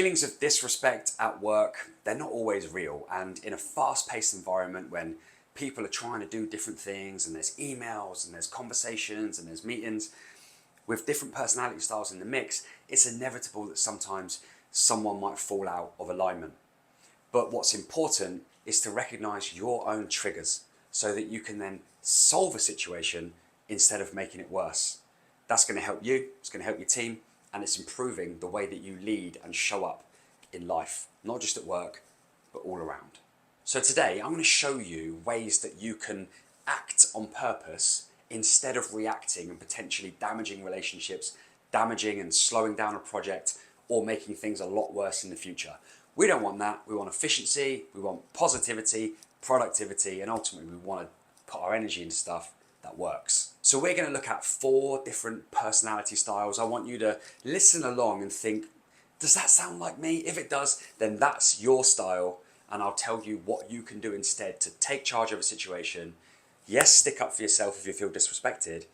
Feelings of disrespect at work, they're not always real, and in a fast-paced environment when people are trying to do different things and there's emails and there's conversations and there's meetings, with different personality styles in the mix, it's inevitable that sometimes someone might fall out of alignment. But what's important is to recognize your own triggers so that you can then solve a situation instead of making it worse. That's going to help you, it's going to help your team, and it's improving the way that you lead and show up in life, not just at work, but all around. So today, I'm going to show you ways that you can act on purpose instead of reacting and potentially damaging relationships, damaging and slowing down a project, or making things a lot worse in the future. We don't want that. We want efficiency, we want positivity, productivity, and ultimately we want to put our energy into stuff that works. So we're going to look at 4 different personality styles. I want you to listen along and think, does that sound like me? If it does, then that's your style, and I'll tell you what you can do instead to take charge of a situation. Yes, stick up for yourself if you feel disrespected,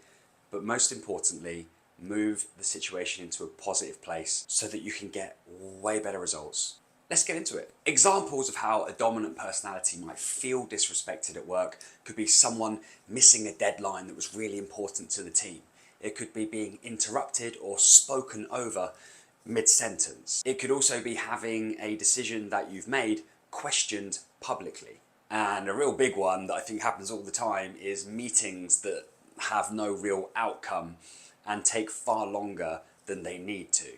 but most importantly, move the situation into a positive place so that you can get way better results. Let's get into it. Examples of how a dominant personality might feel disrespected at work could be someone missing a deadline that was really important to the team. It could be being interrupted or spoken over mid-sentence. It could also be having a decision that you've made questioned publicly. And a real big one that I think happens all the time is meetings that have no real outcome and take far longer than they need to.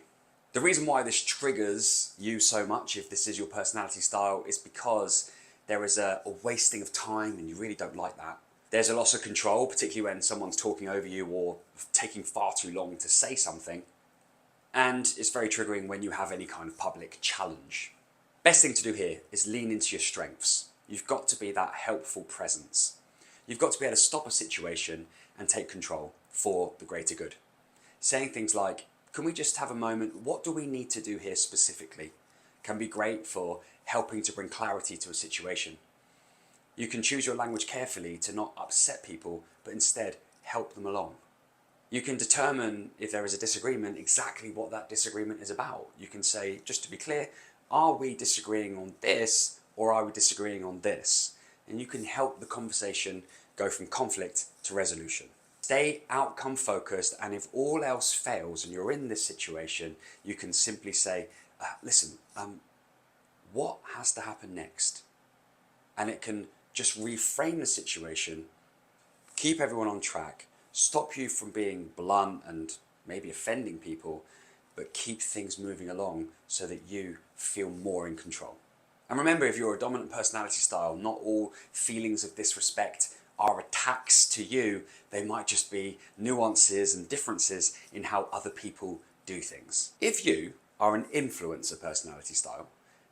The reason why this triggers you so much, if this is your personality style, is because there is a wasting of time and you really don't like that. There's a loss of control, particularly when someone's talking over you or taking far too long to say something. And it's very triggering when you have any kind of public challenge. Best thing to do here is lean into your strengths. You've got to be that helpful presence. You've got to be able to stop a situation and take control for the greater good. Saying things like, can we just have a moment? What do we need to do here specifically? Can be great for helping to bring clarity to a situation. You can choose your language carefully to not upset people, but instead help them along. You can determine if there is a disagreement exactly what that disagreement is about. You can say, just to be clear, are we disagreeing on this or are we disagreeing on this? And you can help the conversation go from conflict to resolution. Stay outcome focused, and if all else fails and you're in this situation, you can simply say, listen, what has to happen next? And it can just reframe the situation, keep everyone on track, stop you from being blunt and maybe offending people, but keep things moving along so that you feel more in control. And remember, if you're a dominant personality style, not all feelings of disrespect are attacks to you. They might just be nuances and differences in how other people do things. If you are an influencer personality style,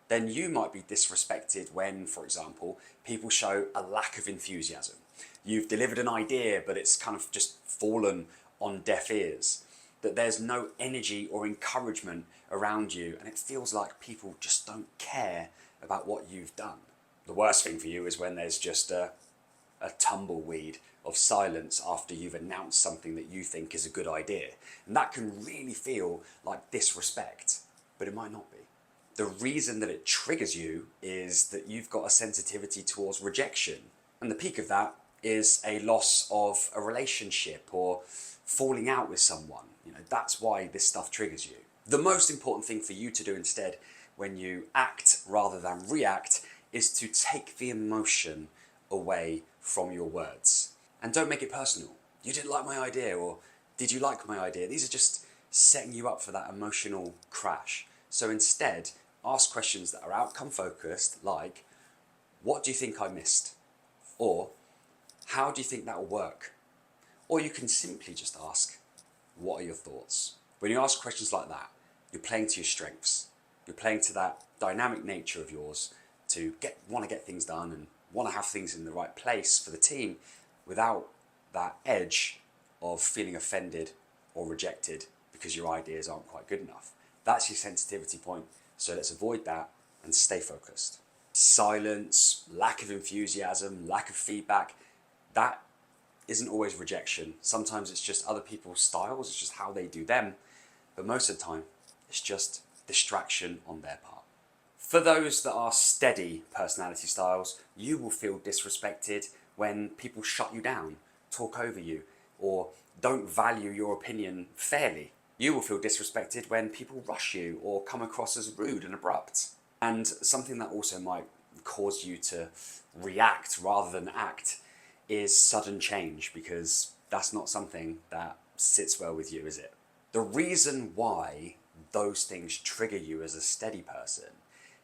then you might be disrespected when, for example, people show a lack of enthusiasm. You've delivered an idea, but it's kind of just fallen on deaf ears. That there's no energy or encouragement around you, and it feels like people just don't care about what you've done. The worst thing for you is when there's just a tumbleweed of silence after you've announced something that you think is a good idea. And that can really feel like disrespect, but it might not be. The reason that it triggers you is that you've got a sensitivity towards rejection. And the peak of that is a loss of a relationship or falling out with someone. That's why this stuff triggers you. The most important thing for you to do instead when you act rather than react is to take the emotion away from your words. And don't make it personal. You didn't like my idea, or did you like my idea? These are just setting you up for that emotional crash. So instead, ask questions that are outcome focused, like, what do you think I missed? Or, how do you think that will work? Or you can simply just ask, what are your thoughts? When you ask questions like that, you're playing to your strengths. You're playing to that dynamic nature of yours to want to get things done and want to have things in the right place for the team without that edge of feeling offended or rejected because your ideas aren't quite good enough. That's your sensitivity point, so let's avoid that and stay focused. Silence, lack of enthusiasm, lack of feedback, that isn't always rejection. Sometimes it's just other people's styles, it's just how they do them, but most of the time it's just distraction on their part. For those that are steady personality styles, you will feel disrespected when people shut you down, talk over you, or don't value your opinion fairly. You will feel disrespected when people rush you or come across as rude and abrupt. And something that also might cause you to react rather than act is sudden change, because that's not something that sits well with you, is it? The reason why those things trigger you as a steady person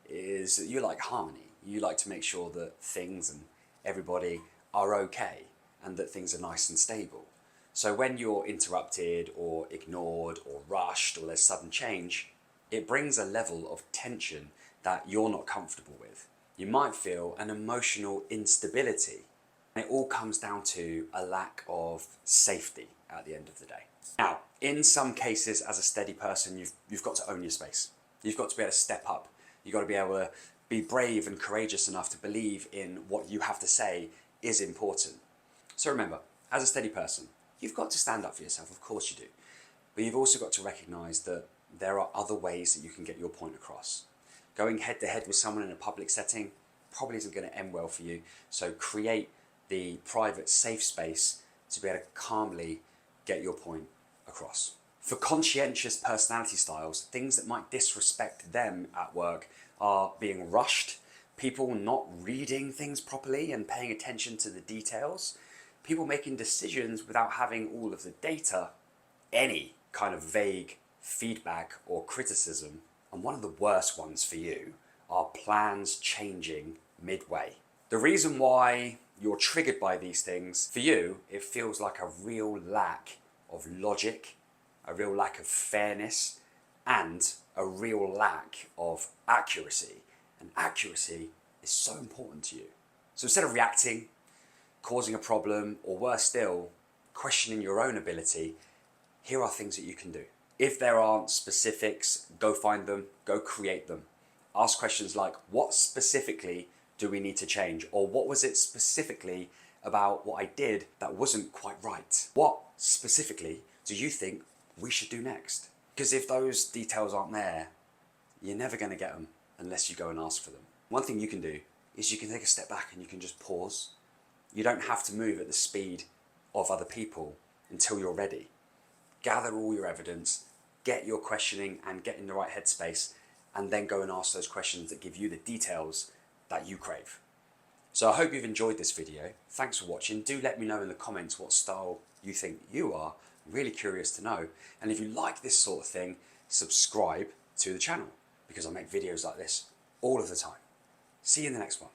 is that you like harmony. You like to make sure that things and everybody are okay and that things are nice and stable. So when you're interrupted or ignored or rushed or there's sudden change, it brings a level of tension that you're not comfortable with. You might feel an emotional instability. And it all comes down to a lack of safety at the end of the day. Now, in some cases, as a steady person, you've got to own your space. You've got to be able to step up. You've got to be able to be brave and courageous enough to believe in what you have to say is important. So remember, as a steady person, you've got to stand up for yourself, of course you do. But you've also got to recognise that there are other ways that you can get your point across. Going head to head with someone in a public setting probably isn't going to end well for you. So create the private, safe space to be able to calmly get your point across. For conscientious personality styles, things that might disrespect them at work are being rushed, people not reading things properly and paying attention to the details, people making decisions without having all of the data, any kind of vague feedback or criticism, and one of the worst ones for you are plans changing midway. The reason why you're triggered by these things, for you, it feels like a real lack of logic, a real lack of fairness, and a real lack of accuracy. And accuracy is so important to you. So instead of reacting, causing a problem, or worse still, questioning your own ability, here are things that you can do. If there aren't specifics, go find them, go create them. Ask questions like, what specifically do we need to change? Or what was it specifically about what I did that wasn't quite right? What specifically do you think we should do next? Because if those details aren't there, you're never going to get them unless you go and ask for them. One thing you can do is you can take a step back and you can just pause. You don't have to move at the speed of other people until you're ready. Gather all your evidence, get your questioning and get in the right headspace, and then go and ask those questions that give you the details that you crave. So I hope you've enjoyed this video. Thanks for watching. Do let me know in the comments what style you think you are. I'm really curious to know. And if you like this sort of thing, subscribe to the channel, because I make videos like this all of the time. See you in the next one.